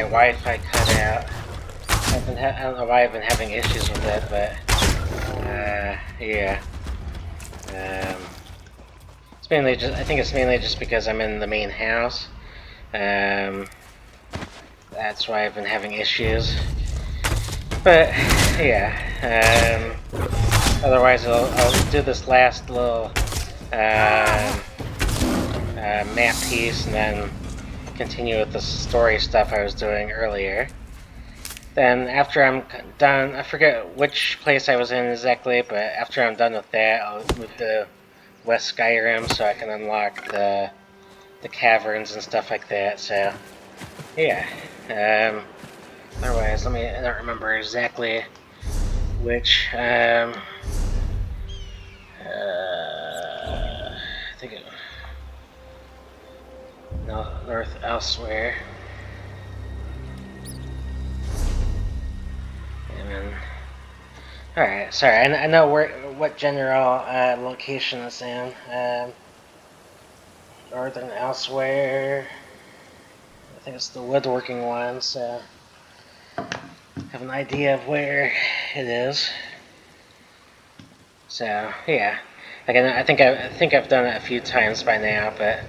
my Wi-Fi cut out. I don't know why I've been having issues with it, but yeah. It's mainly just, I think it's mainly just because I'm in the main house. That's why I've been having issues. But yeah. Otherwise, I'll do this last little map piece and then continue with the story stuff I was doing earlier. Then after I'm done, I forget which place I was in exactly, but after I'm done with that, I'll move to West Skyrim so I can unlock the caverns and stuff like that. So yeah. Otherwise, I don't remember exactly which. I think it. No, North Elsewhere. Alright, sorry, I know what general location it's in. Northern Elsewhere. I think it's the woodworking one, so I have an idea of where it is. So yeah, again, I think I've done it a few times by now, but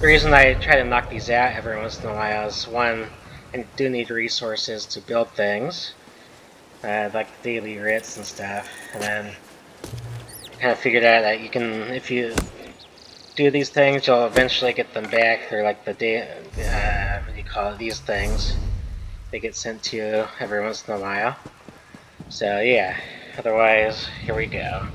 the reason I try to knock these out every once in a while is one, I do need resources to build things. Like daily writs and stuff, and then I kind of figured out that you can, if you do these things, you'll eventually get them back through like the what do you call it, these things. They get sent to you every once in a while. So yeah, otherwise, here we go.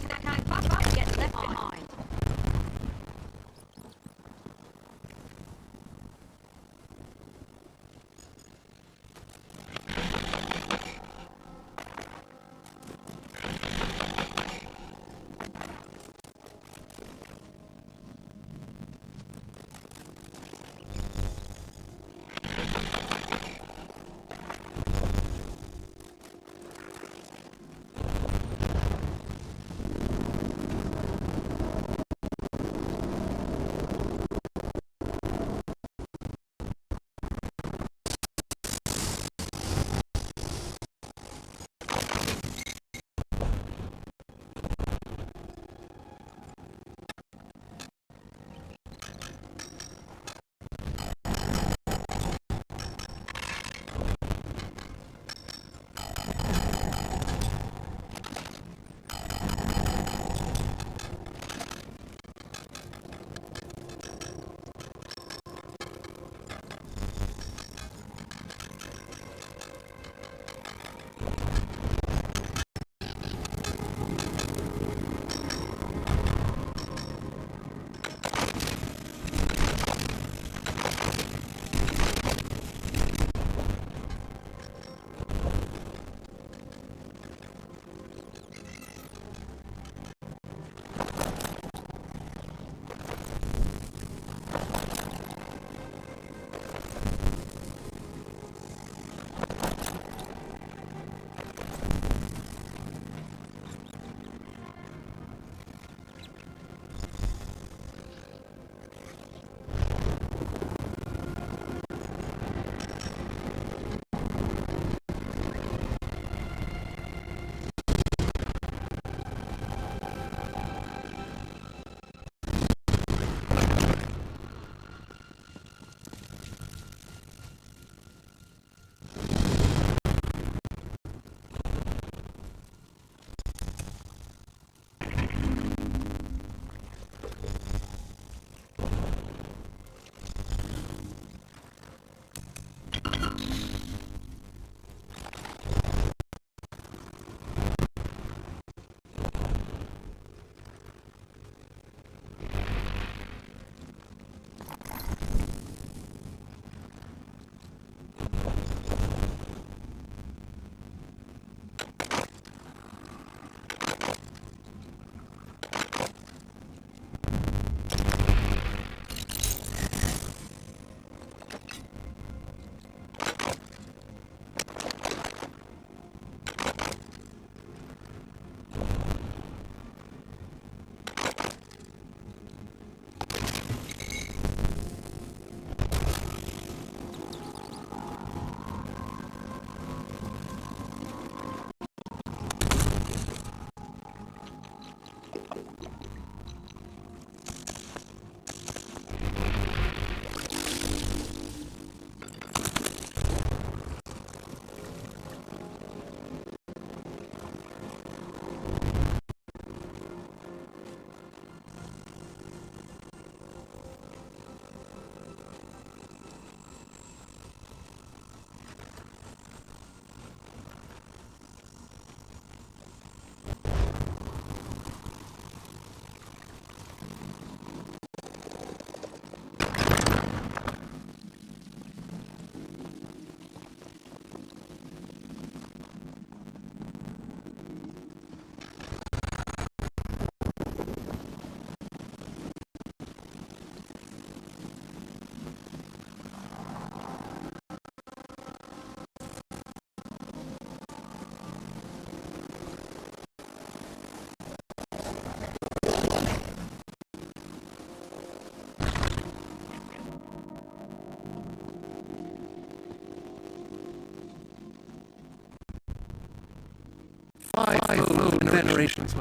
that can't fuck up get left behind. Five moon generations.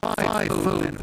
Five food.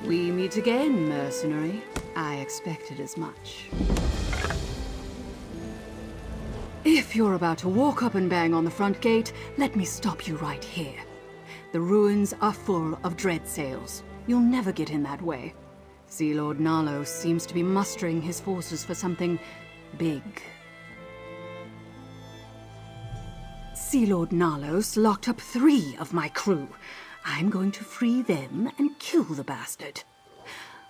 We meet again, mercenary. I expected as much. If you're about to walk up and bang on the front gate, let me stop you right here. The ruins are full of dread sails. You'll never get in that way. Sea Lord Nalos seems to be mustering his forces for something big. Sea Lord Nalos locked up 3 of my crew. I'm going to free them and kill the bastard.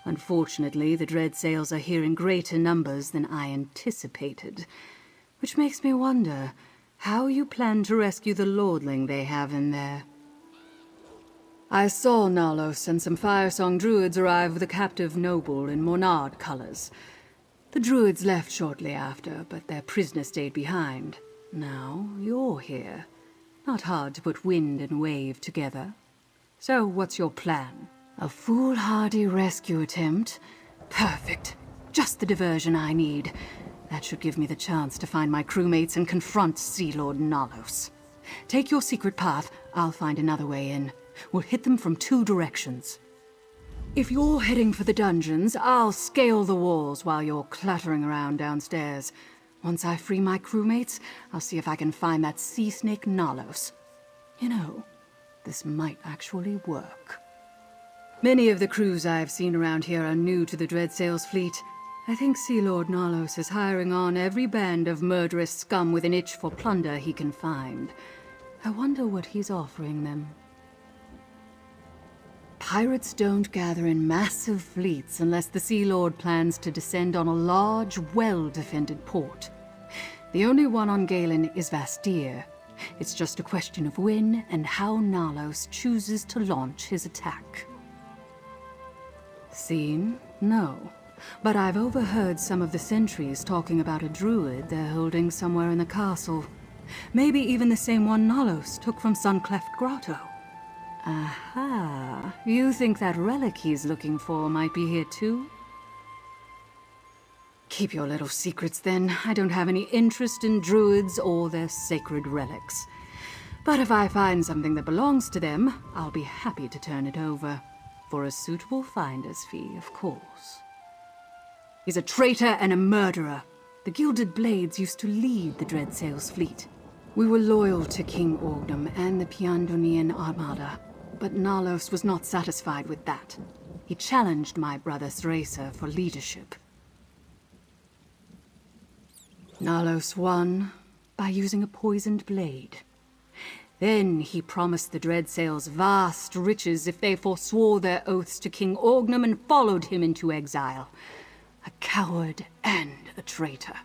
Unfortunately, the dread sails are here in greater numbers than I anticipated, which makes me wonder how you plan to rescue the lordling they have in there. I saw Nalos and some Firesong druids arrive with a captive noble in Monard colors. The druids left shortly after, but their prisoner stayed behind. Now you're here. Not hard to put wind and wave together. So what's your plan? A foolhardy rescue attempt? Perfect. Just the diversion I need. That should give me the chance to find my crewmates and confront Sea Lord Nalos. Take your secret path, I'll find another way in. We'll hit them from 2 directions. If you're heading for the dungeons, I'll scale the walls while you're clattering around downstairs. Once I free my crewmates, I'll see if I can find that sea snake Nalos. You know, this might actually work. Many of the crews I've seen around here are new to the Dreadsails fleet. I think Sea Lord Nalos is hiring on every band of murderous scum with an itch for plunder he can find. I wonder what he's offering them. Pirates don't gather in massive fleets unless the Sea Lord plans to descend on a large, well-defended port. The only one on Galen is Vastir. It's just a question of when and how Nalos chooses to launch his attack. Seen? No. But I've overheard some of the sentries talking about a druid they're holding somewhere in the castle. Maybe even the same one Nalos took from Suncleft Grotto. Aha. You think that relic he's looking for might be here too? Keep your little secrets then. I don't have any interest in druids or their sacred relics. But if I find something that belongs to them, I'll be happy to turn it over. For a suitable finder's fee, of course. He's a traitor and a murderer. The Gilded Blades used to lead the Dreadsails fleet. We were loyal to King Orgnum and the Piandonian Armada, but Nalos was not satisfied with that. He challenged my brother Thracer for leadership. Nalos won by using a poisoned blade. Then he promised the Dreadsails vast riches if they forswore their oaths to King Orgnum and followed him into exile. A coward and a traitor.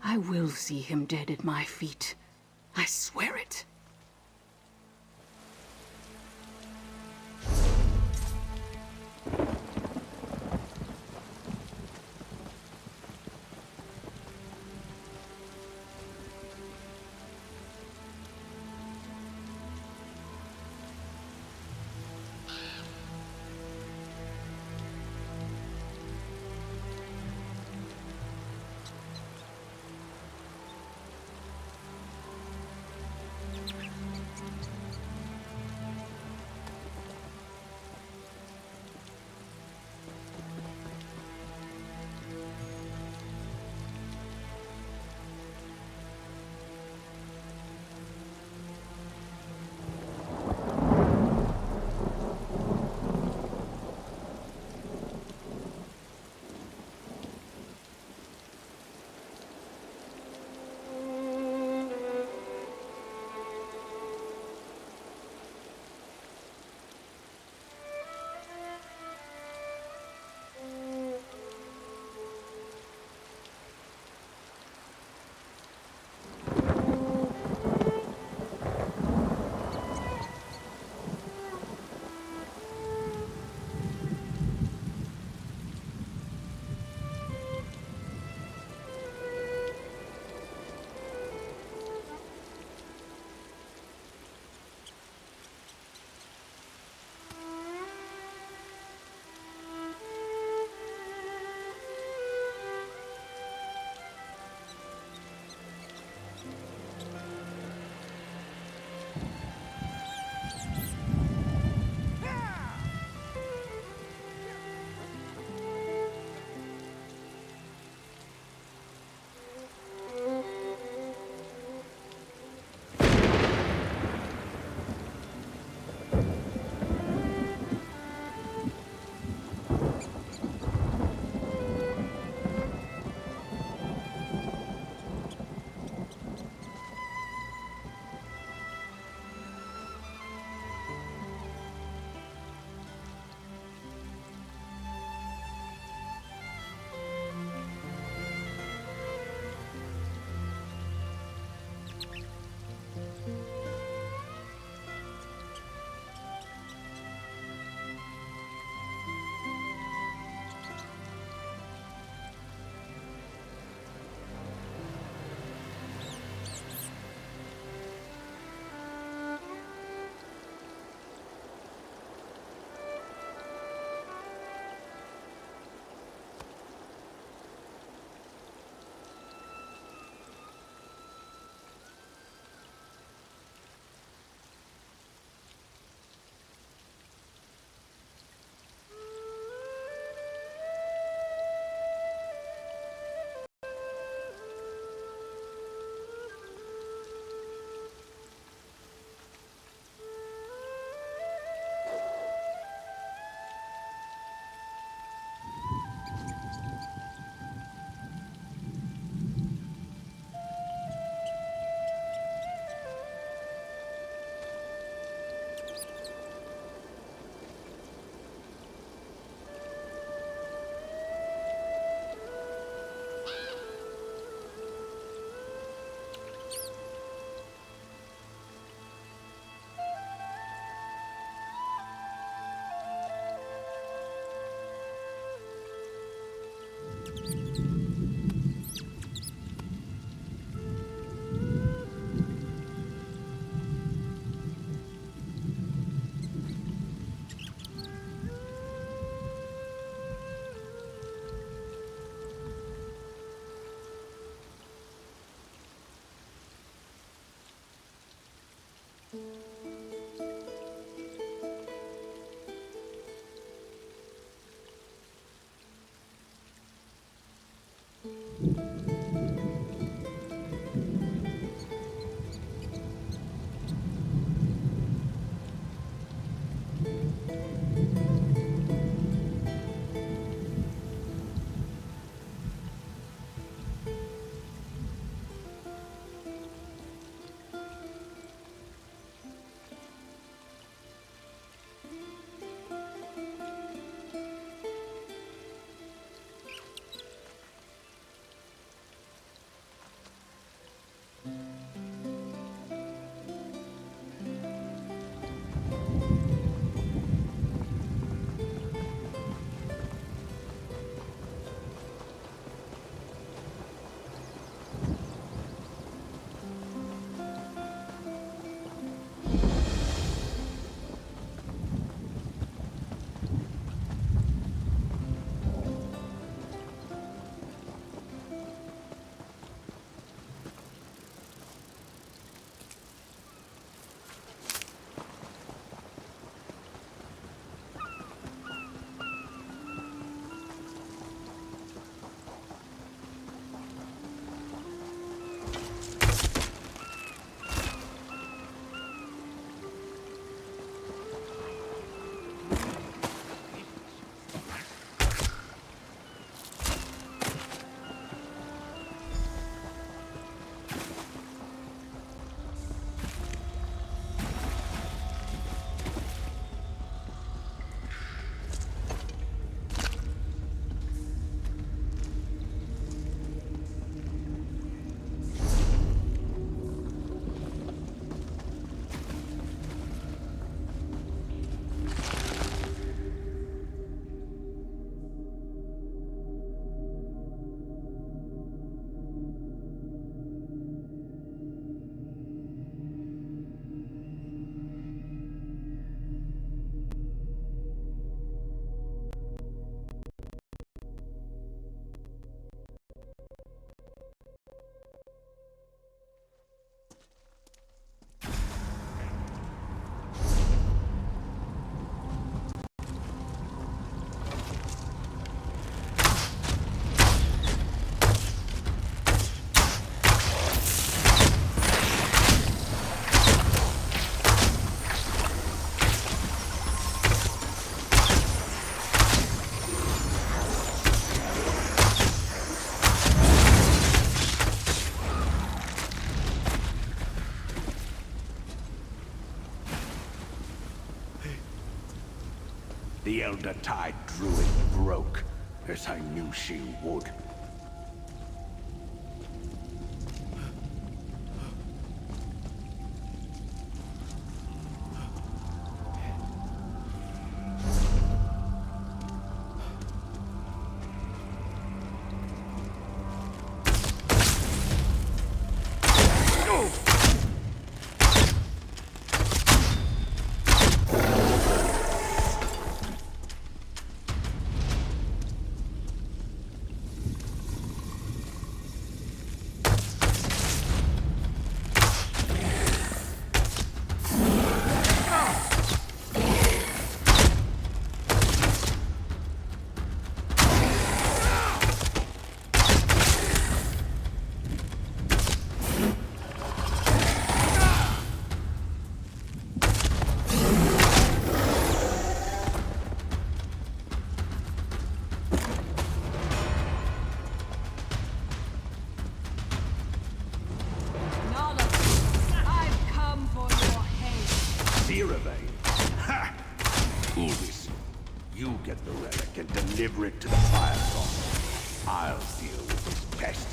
I will see him dead at my feet. I swear it. The Elder Tide Druid broke, as I knew she would. Deliver it to the Firesong. I'll deal with his pest.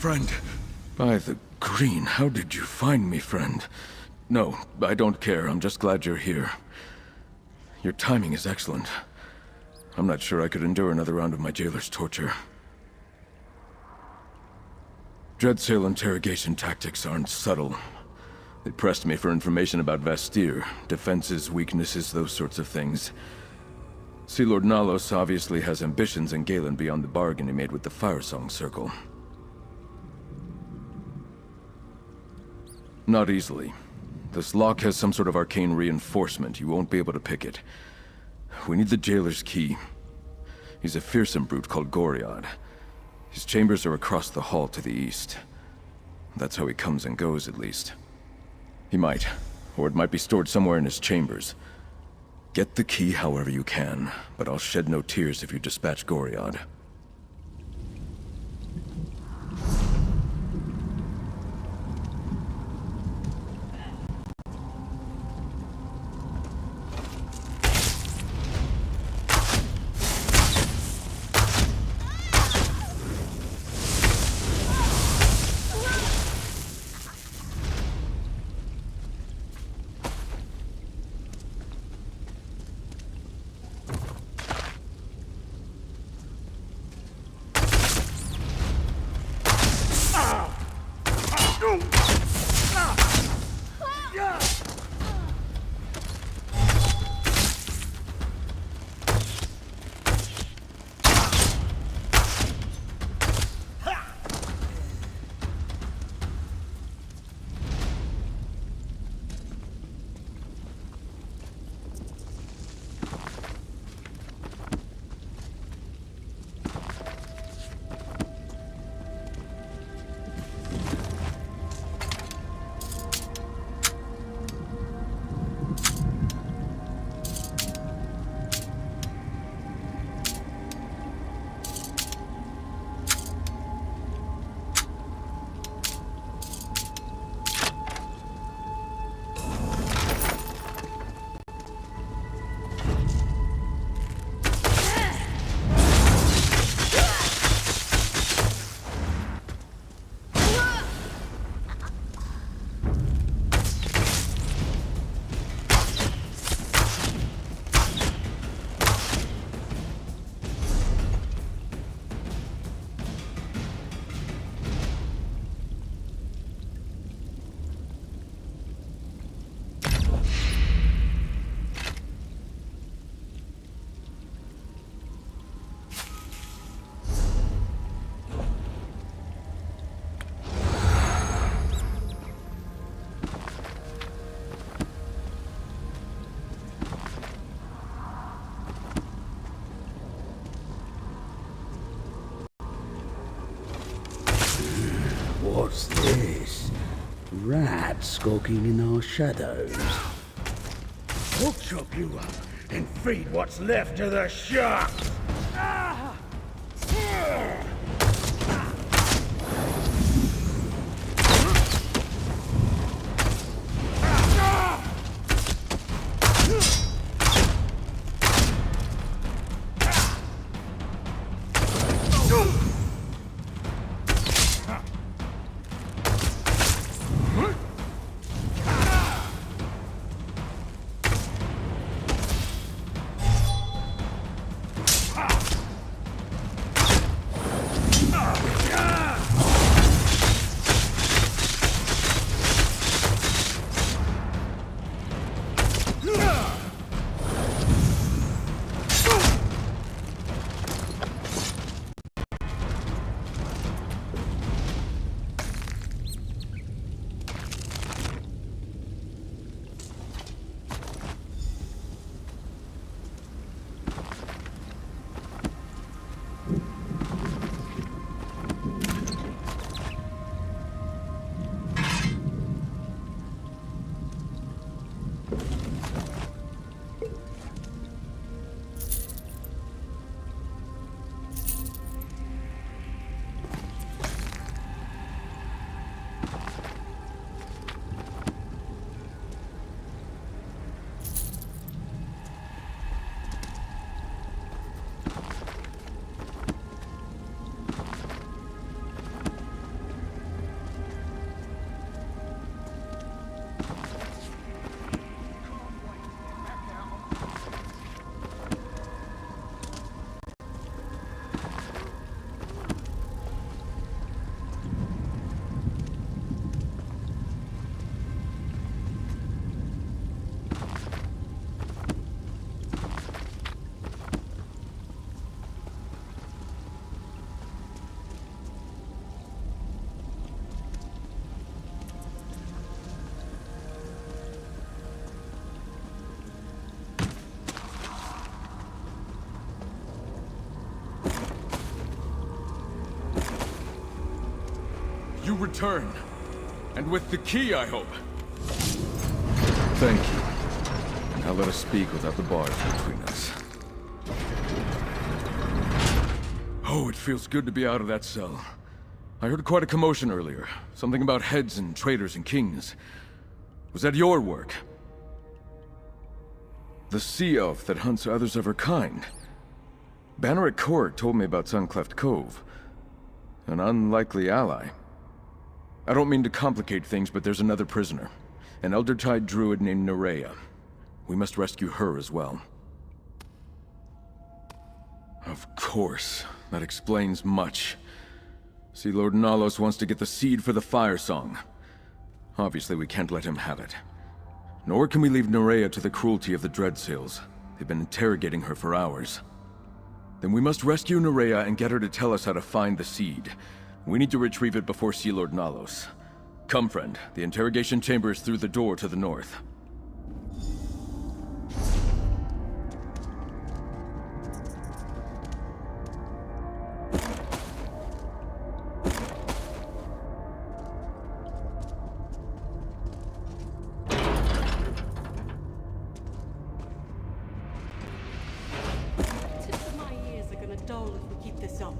friend. By the green, how did you find me, friend? No, I don't care. I'm just glad you're here. Your timing is excellent. I'm not sure I could endure another round of my jailer's torture. Dreadsail interrogation tactics aren't subtle. They pressed me for information about Vastir, defenses, weaknesses, those sorts of things. Sea Lord Nalos obviously has ambitions in Galen beyond the bargain he made with the Firesong Circle. Not easily. This lock has some sort of arcane reinforcement. You won't be able to pick it. We need the jailer's key. He's a fearsome brute called Goriad. His chambers are across the hall to the east. That's how he comes and goes, at least. He might, or it might be stored somewhere in his chambers. Get the key however you can, but I'll shed no tears if you dispatch Goriad. What's this? Rats skulking in our shadows. We'll chop you up and feed what's left to the sharks! return. And with the key, I hope. Thank you. Now let us speak without the bars between us. Oh, it feels good to be out of that cell. I heard quite a commotion earlier. Something about heads and traitors and kings. Was that your work? The sea elf that hunts others of her kind. Banneret Court told me about Suncleft Cove. An unlikely ally. I don't mean to complicate things, but there's another prisoner. An Eldertide druid named Nerea. We must rescue her as well. Of course. That explains much. Sea Lord Nalos wants to get the seed for the Fire Song. Obviously, we can't let him have it. Nor can we leave Nerea to the cruelty of the Dreadsails. They've been interrogating her for hours. Then we must rescue Nerea and get her to tell us how to find the seed. We need to retrieve it before Sea Lord Nalos. Come, friend. The interrogation chamber is through the door to the north. Tips of my ears are gonna dull if we keep this up.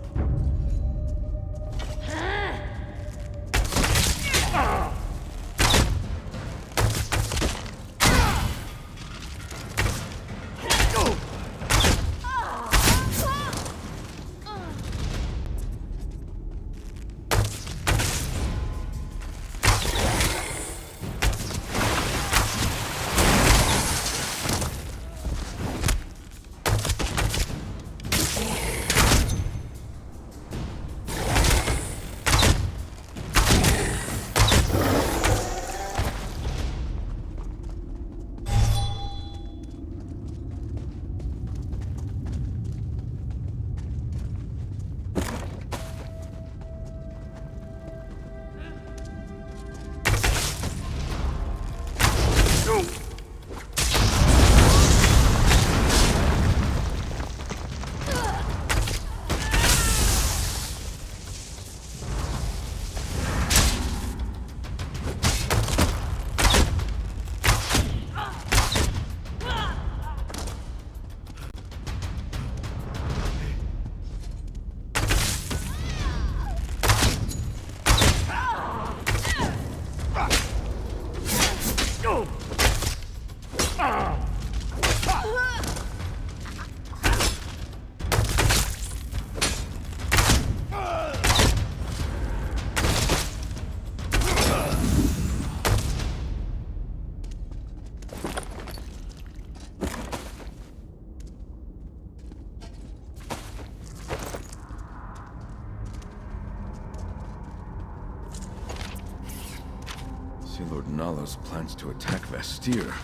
Sea Lord Nalos plans to attack Vestir.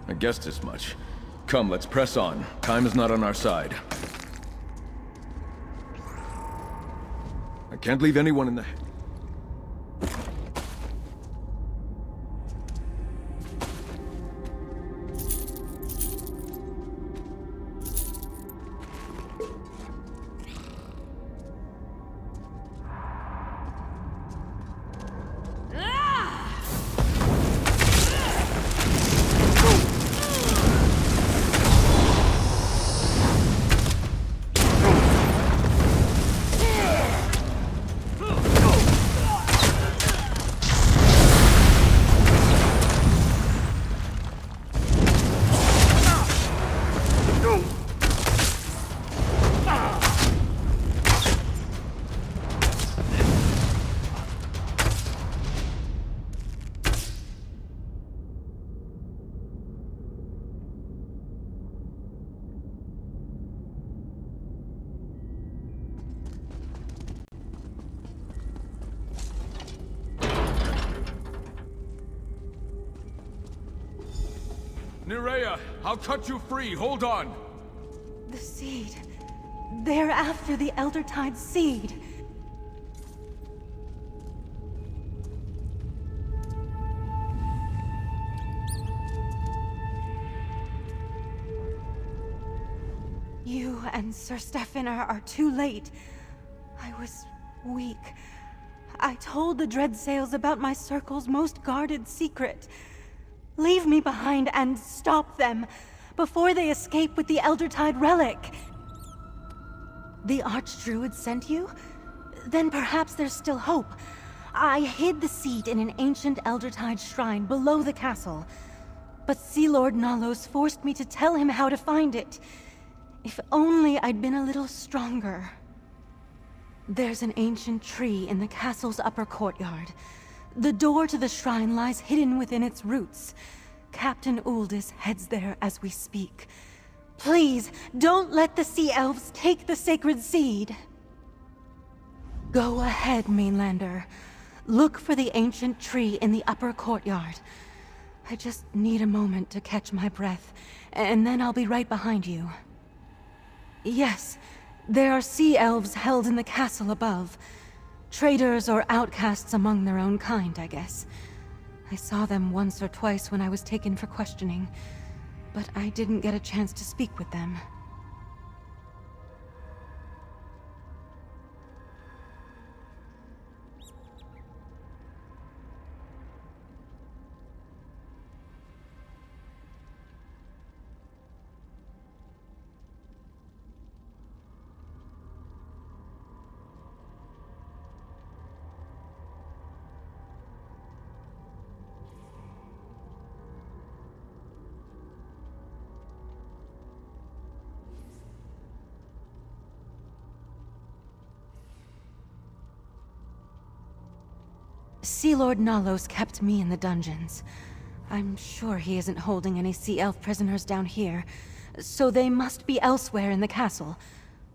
I guessed as much. Come, let's press on. Time is not on our side. I can't leave anyone in the... Nerea, I'll cut you free. Hold on. The seed. They're after the Eldertide seed. You and Sir Stefan are too late. I was weak. I told the Dreadsails about my circle's most guarded secret. Leave me behind and stop them before they escape with the Eldertide relic. The Archdruid sent you? Then perhaps there's still hope. I hid the seed in an ancient Eldertide shrine below the castle. But Sea Lord Nalos forced me to tell him how to find it. If only I'd been a little stronger. There's an ancient tree in the castle's upper courtyard. The door to the shrine lies hidden within its roots. Captain Uldis heads there as we speak. Please, don't let the Sea Elves take the sacred seed. Go ahead, Mainlander. Look for the ancient tree in the upper courtyard. I just need a moment to catch my breath, and then I'll be right behind you. Yes, there are Sea Elves held in the castle above. Traitors or outcasts among their own kind, I guess. I saw them once or twice when I was taken for questioning, but I didn't get a chance to speak with them. Sea Lord Nalos kept me in the dungeons. I'm sure he isn't holding any Sea Elf prisoners down here, so they must be elsewhere in the castle.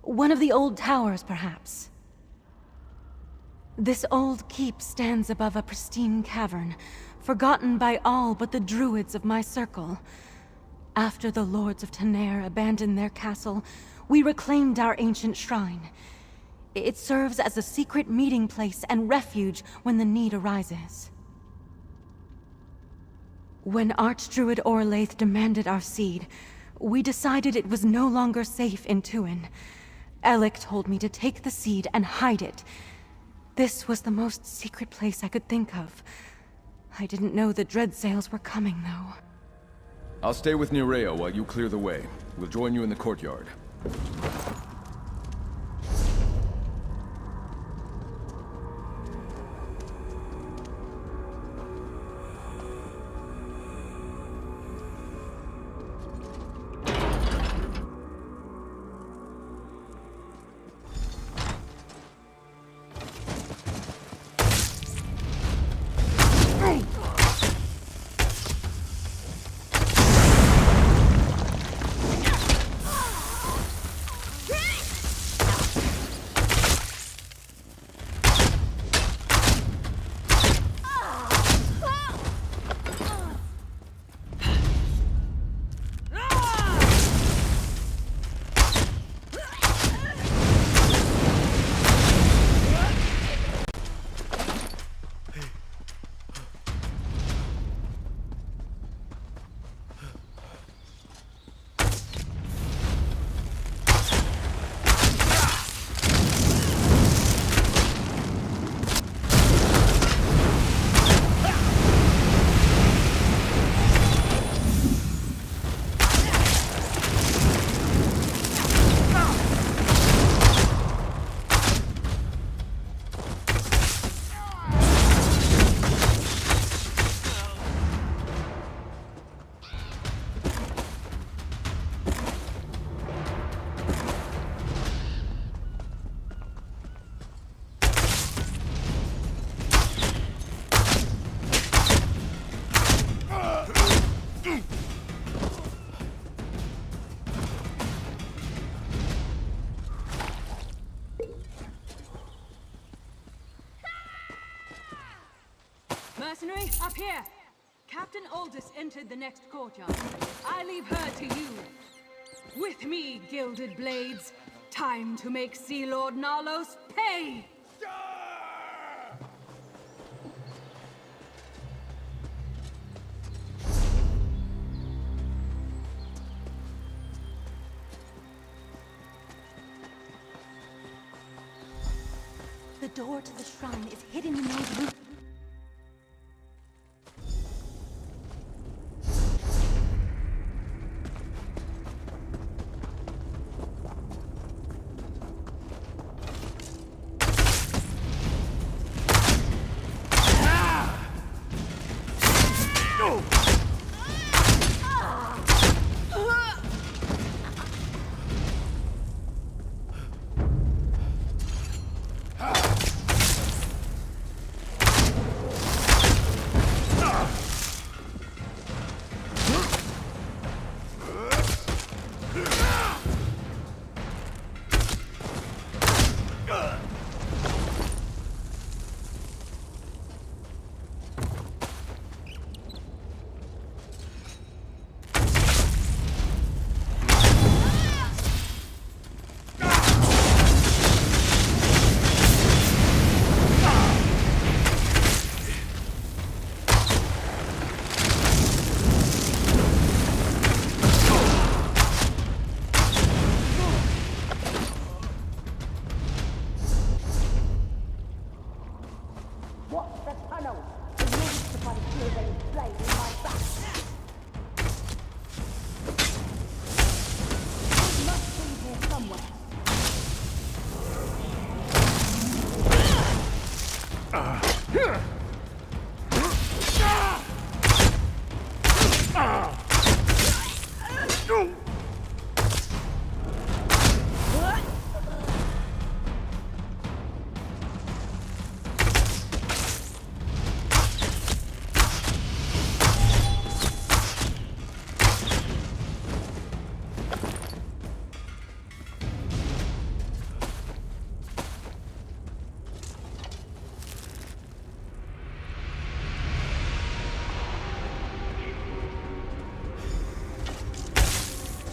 One of the old towers, perhaps. This old keep stands above a pristine cavern, forgotten by all but the druids of my circle. After the Lords of Tenair abandoned their castle, we reclaimed our ancient shrine. It serves as a secret meeting place and refuge when the need arises. When Archdruid Orlaith demanded our seed, we decided it was no longer safe in Tuin. Alec told me to take the seed and hide it. This was the most secret place I could think of. I didn't know the Dreadsails were coming, though. I'll stay with Nerea while you clear the way. We'll join you in the courtyard. Mercenary, up here! Captain Uldis entered the next courtyard. I leave her to you. With me, Gilded Blades. Time to make Sea Lord Nalos pay! The door to the shrine is hidden in those roots.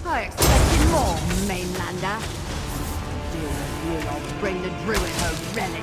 I expected more, mainlander. Deal with you, I'll bring the druid her relic.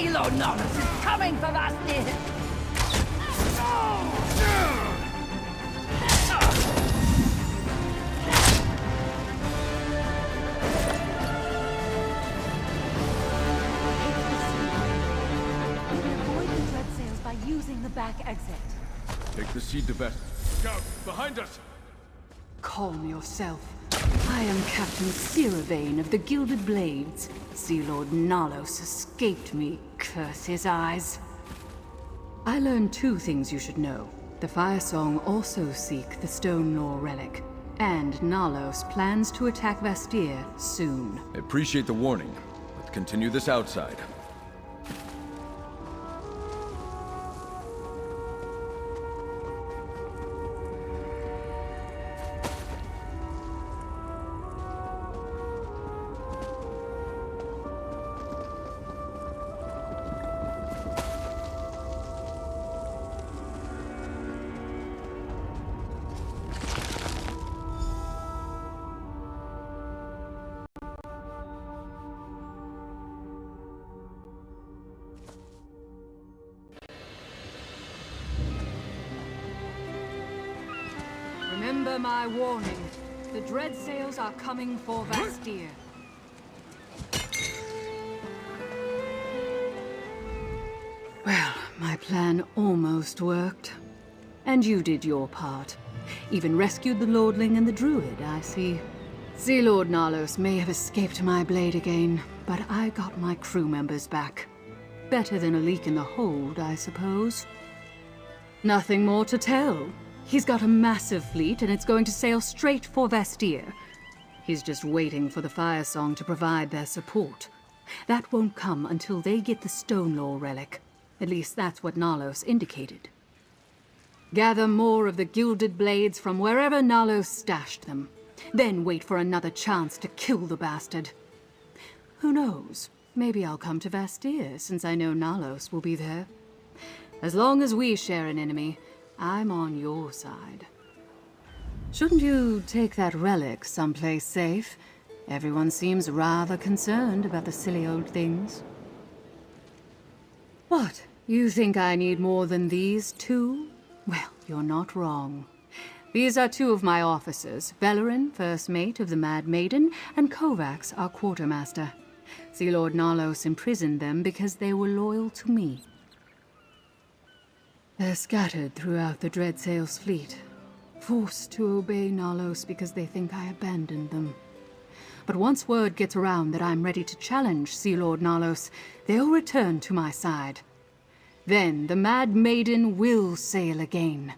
Lord Norris is coming for us, dear. Avoid the dread sails by using the back exit. Take the seed to best. Scout, behind us! Calm yourself. I am Captain Siravane of the Gilded Blades. Sea Lord Nalos escaped me, curse his eyes. I learned two things you should know. The Fire Song also seek the Stone Lore relic, and Nalos plans to attack Vastir soon. I appreciate the warning. Let's continue this outside. Remember my warning. The dread sails are coming for Vastir. Well, my plan almost worked. And you did your part. Even rescued the Lordling and the Druid, I see. Sea Lord Nalos may have escaped my blade again, but I got my crew members back. Better than a leak in the hold, I suppose. Nothing more to tell. He's got a massive fleet, and it's going to sail straight for Vastir. He's just waiting for the Fire Song to provide their support. That won't come until they get the Stonelaw relic. At least that's what Nalos indicated. Gather more of the gilded blades from wherever Nalos stashed them. Then wait for another chance to kill the bastard. Who knows? Maybe I'll come to Vastir, since I know Nalos will be there. As long as we share an enemy, I'm on your side. Shouldn't you take that relic someplace safe? Everyone seems rather concerned about the silly old things. What? You think I need more than these two? Well, you're not wrong. These are two of my officers, Velerin, first mate of the Mad Maiden, and Kovacs, our quartermaster. Sea Lord Nalos imprisoned them because they were loyal to me. They're scattered throughout the Dreadsail's fleet, forced to obey Nalos because they think I abandoned them. But once word gets around that I'm ready to challenge Sea Lord Nalos, they'll return to my side. Then the Mad Maiden will sail again.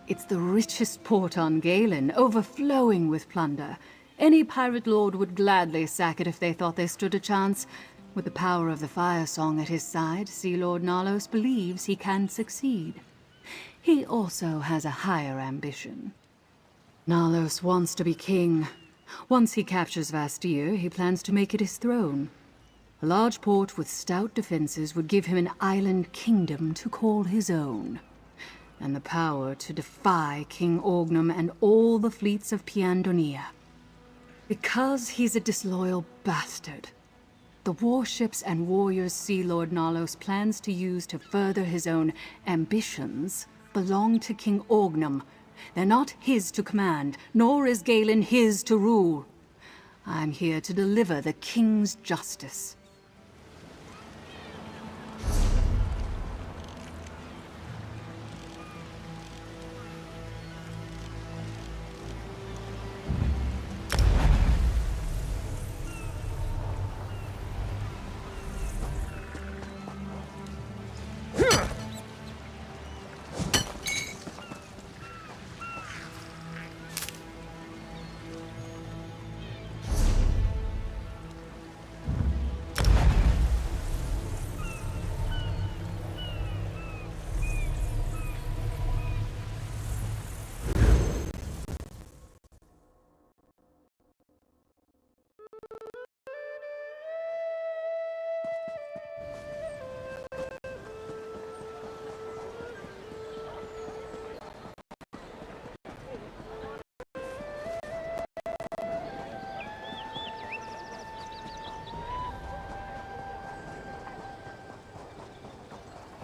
It's the richest port on Galen, overflowing with plunder. Any pirate lord would gladly sack it if they thought they stood a chance. With the power of the Fire Song at his side, Sea Lord Nalos believes he can succeed. He also has a higher ambition. Nalos wants to be king. Once he captures Vastir, he plans to make it his throne. A large port with stout defenses would give him an island kingdom to call his own, and the power to defy King Orgnum and all the fleets of Piandonia. Because he's a disloyal bastard, the warships and warriors Sea Lord Nalos plans to use to further his own ambitions belong to King Orgnum. They're not his to command, nor is Galen his to rule. I'm here to deliver the king's justice.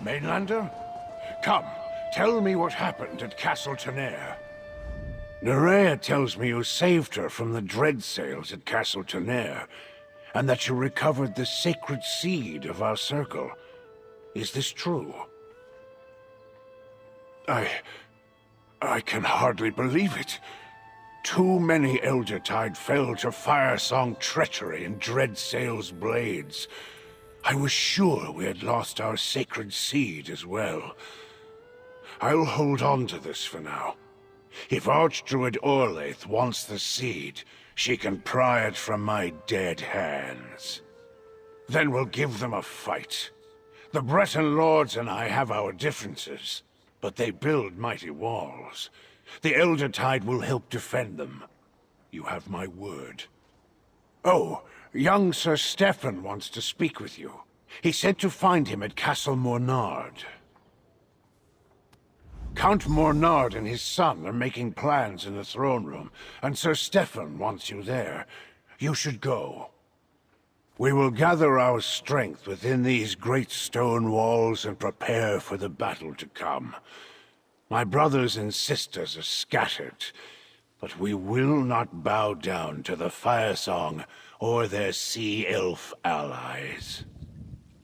Mainlander? Come, tell me what happened at Castle Tenair. Nerea tells me you saved her from the Dreadsails at Castle Tenair, and that you recovered the sacred seed of our circle. Is this true? I can hardly believe it. Too many Eldertide fell to Fire Song treachery and Dreadsail's blades. I was sure we had lost our sacred seed as well. I'll hold on to this for now. If Archdruid Orlaith wants the seed, she can pry it from my dead hands. Then we'll give them a fight. The Breton lords and I have our differences, but they build mighty walls. The Eldertide will help defend them. You have my word. Oh, young Sir Stefan wants to speak with you. He said to find him at Castle Mornard. Count Mornard and his son are making plans in the throne room, and Sir Stefan wants you there. You should go. We will gather our strength within these great stone walls and prepare for the battle to come. My brothers and sisters are scattered, but we will not bow down to the Fire Song or their sea elf allies.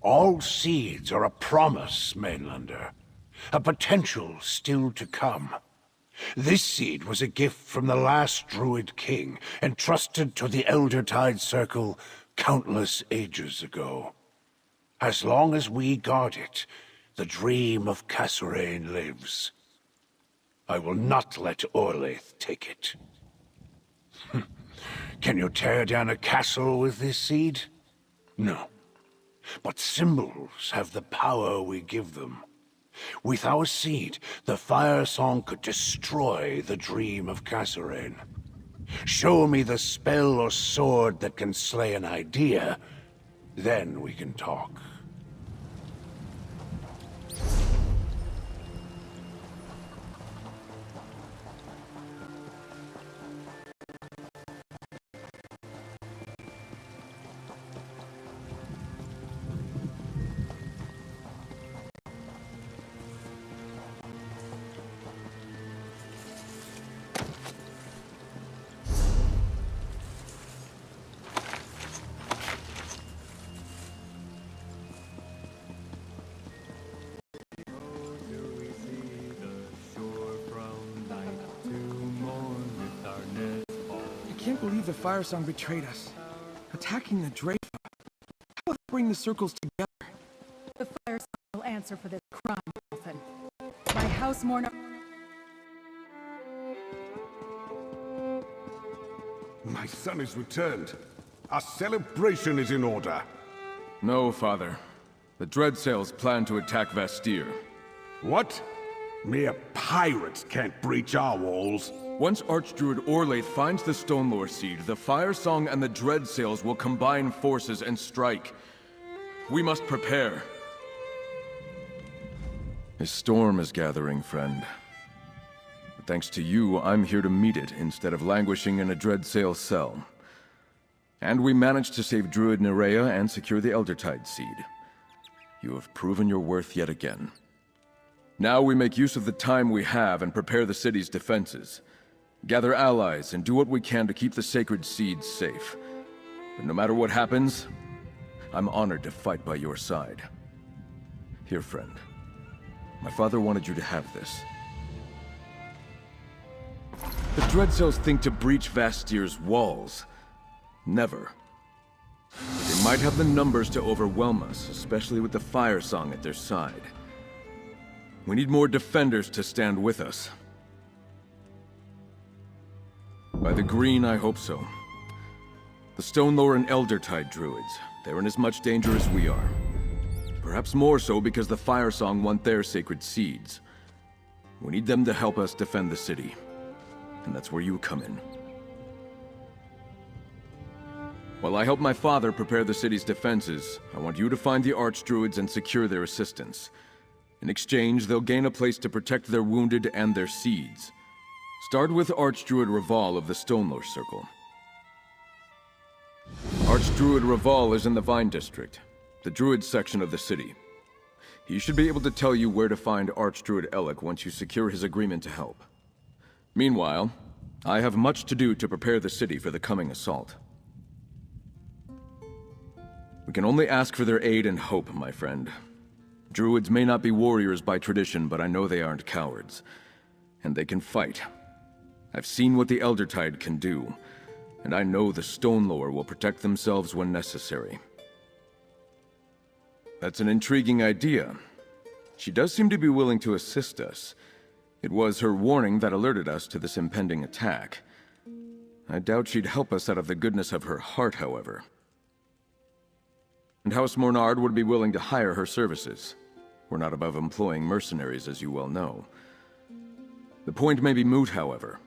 All seeds are a promise, Mainlander. A potential still to come. This seed was a gift from the last Druid King, entrusted to the Eldertide Circle countless ages ago. As long as we guard it, the dream of Kasserine lives. I will not let Orlaith take it. Can you tear down a castle with this seed? No. But symbols have the power we give them. With our seed, the Fire Song could destroy the dream of Kasserine. Show me the spell or sword that can slay an idea, then we can talk. I can't believe the Fire Song betrayed us. Attacking the Dreyfa. How will they bring the circles together? The Fire Song will answer for this crime, Ethan. My house mourner... My son is returned. Our celebration is in order. No, Father. The Dreadsails plan to attack Vastir. What? Mere pirates can't breach our walls. Once Archdruid Orlaith finds the Stonelore Seed, the Fire Song and the Dreadsails will combine forces and strike. We must prepare. A storm is gathering, friend. But thanks to you, I'm here to meet it instead of languishing in a Dreadsail cell. And we managed to save Druid Nerea and secure the Eldertide Seed. You have proven your worth yet again. Now we make use of the time we have and prepare the city's defenses. Gather allies and do what we can to keep the sacred seeds safe. But no matter what happens, I'm honored to fight by your side. Here, friend. My father wanted you to have this. The Dreadsails think to breach Vastir's walls. Never. But they might have the numbers to overwhelm us, especially with the Fire Song at their side. We need more defenders to stand with us. By the green, I hope so. The Stonelore and Eldertide druids, they're in as much danger as we are. Perhaps more so because the Fire Song want their sacred seeds. We need them to help us defend the city. And that's where you come in. While I help my father prepare the city's defenses, I want you to find the Archdruids and secure their assistance. In exchange, they'll gain a place to protect their wounded and their seeds. Start with Archdruid Raval of the Stonelore Circle. Archdruid Raval is in the Vine District, the Druid section of the city. He should be able to tell you where to find Archdruid Elec once you secure his agreement to help. Meanwhile, I have much to do to prepare the city for the coming assault. We can only ask for their aid and hope, my friend. Druids may not be warriors by tradition, but I know they aren't cowards. And they can fight. I've seen what the Eldertide can do, and I know the Stonelore will protect themselves when necessary. That's an intriguing idea. She does seem to be willing to assist us. It was her warning that alerted us to this impending attack. I doubt she'd help us out of the goodness of her heart, however. And House Mornard would be willing to hire her services. We're not above employing mercenaries, as you well know. The point may be moot, however.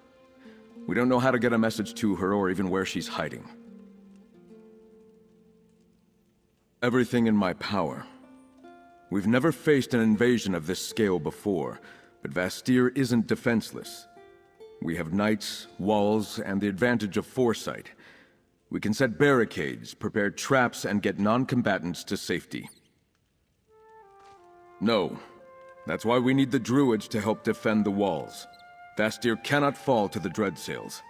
We don't know how to get a message to her or even where she's hiding. Everything in my power. We've never faced an invasion of this scale before, but Vastir isn't defenseless. We have knights, walls, and the advantage of foresight. We can set barricades, prepare traps, and get non-combatants to safety. No. That's why we need the Druids to help defend the walls. Vastir cannot fall to the Dreadsails.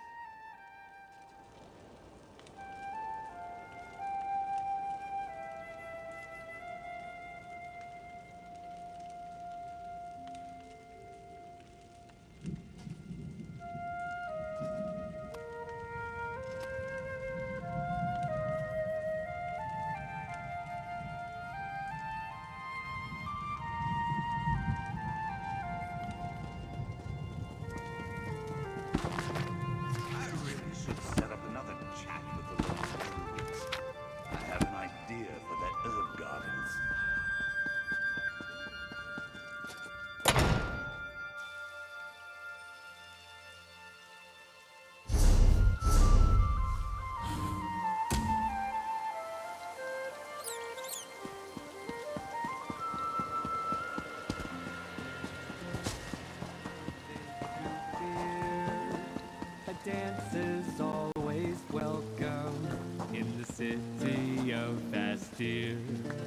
dance is always welcome in the city of Bastir.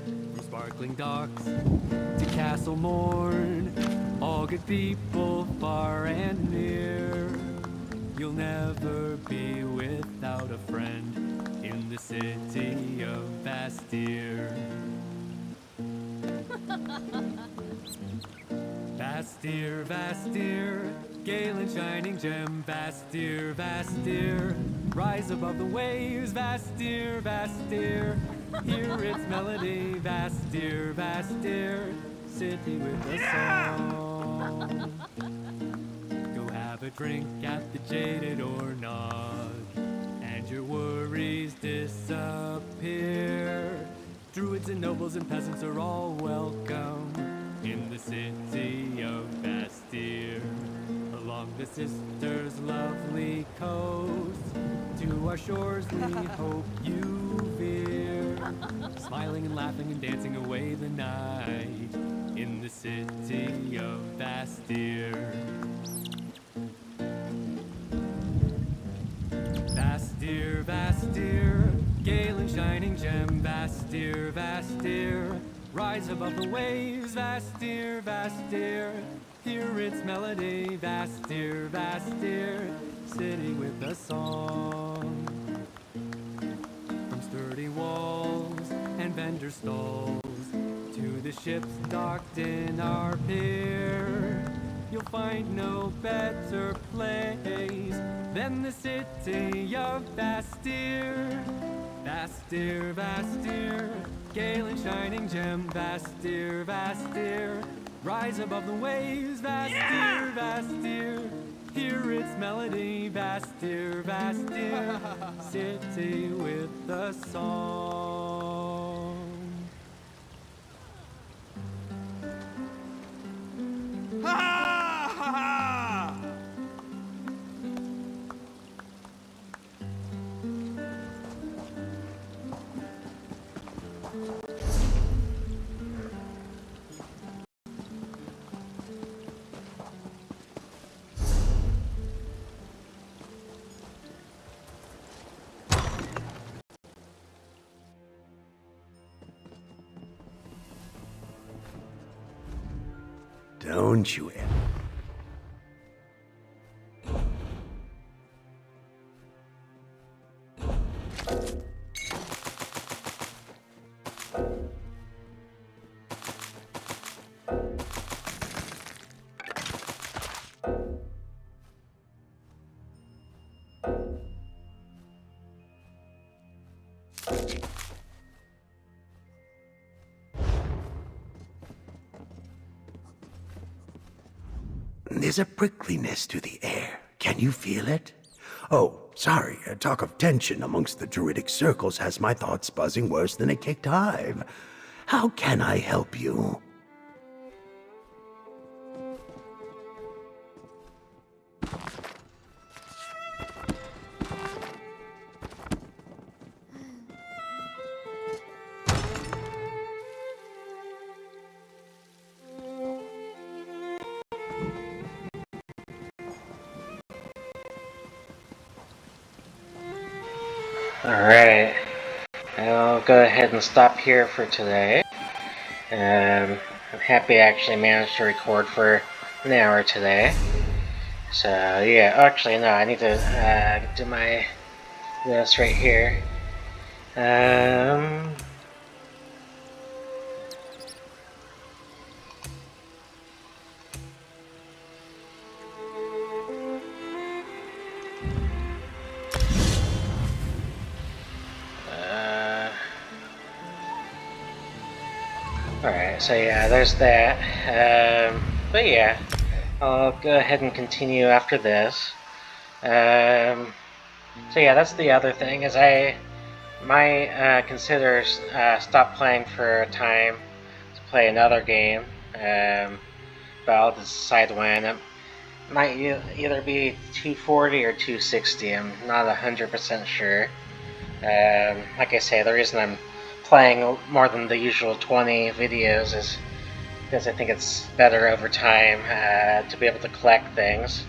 From sparkling docks to Castle Morn, all good people far and near. You'll never be without a friend in the city of Bastir. Bastir, Bastir, gale and shining gem. Bastir, Bastir, rise above the waves. Bastir, Bastir, hear its melody. Bastir, Bastir, city with a song. Go have a drink at the Jaded Ornog, and your worries disappear. Druids and nobles and peasants are all welcome in the city of Bastir. Along the sisters' lovely coast, to our shores we hope you veer. Smiling and laughing and dancing away the night in the city of Bastir. Bastir, Bastir, gale and shining gem. Bastir, Bastir, rise above the waves. Bastir, Bastir, hear its melody. Bastir, Bastir, city with a song. From sturdy walls and vendor stalls to the ships docked in our pier, you'll find no better place than the city of Bastir. Bastir, Bastir, gale and shining gem. Bastir, Bastir, rise above the waves. Bastir, Bastir, hear its melody. Bastir, Bastir, city with a song. Ha ha ha ha! Don't you ever. There's a prickliness to the air. Can you feel it? Oh, sorry. Talk of tension amongst the druidic circles has my thoughts buzzing worse than a kicked hive. How can I help you? Alright, I'll go ahead and stop here for today. I'm happy I actually managed to record for an hour today. So yeah, actually no, I need to do this right here. Alright, so yeah, there's that. But yeah, I'll go ahead and continue after this. So yeah, that's the other thing, is I might consider stop playing for a time to play another game. But I'll decide when. It might either be 240 or 260, I'm not 100% sure. Like I say, the reason I'm playing more than the usual 20 videos is because I think it's better over time to be able to collect things.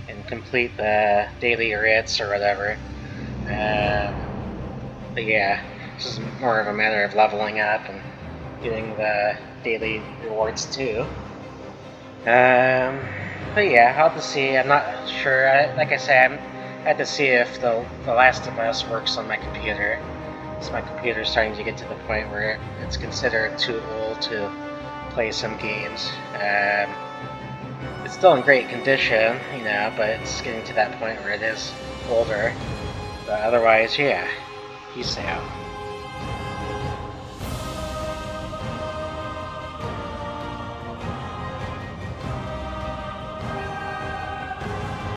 and complete the daily writs or whatever. But yeah, this is more of a matter of leveling up and getting the daily rewards too. But yeah, I'll have to see. I'm not sure. Like I said, I had to see if the Last of Us works on my computer. So my computer's starting to get to the point where it's considered too old to play some games. It's still in great condition, you know, but it's getting to that point where it is older. But otherwise, yeah, peace out.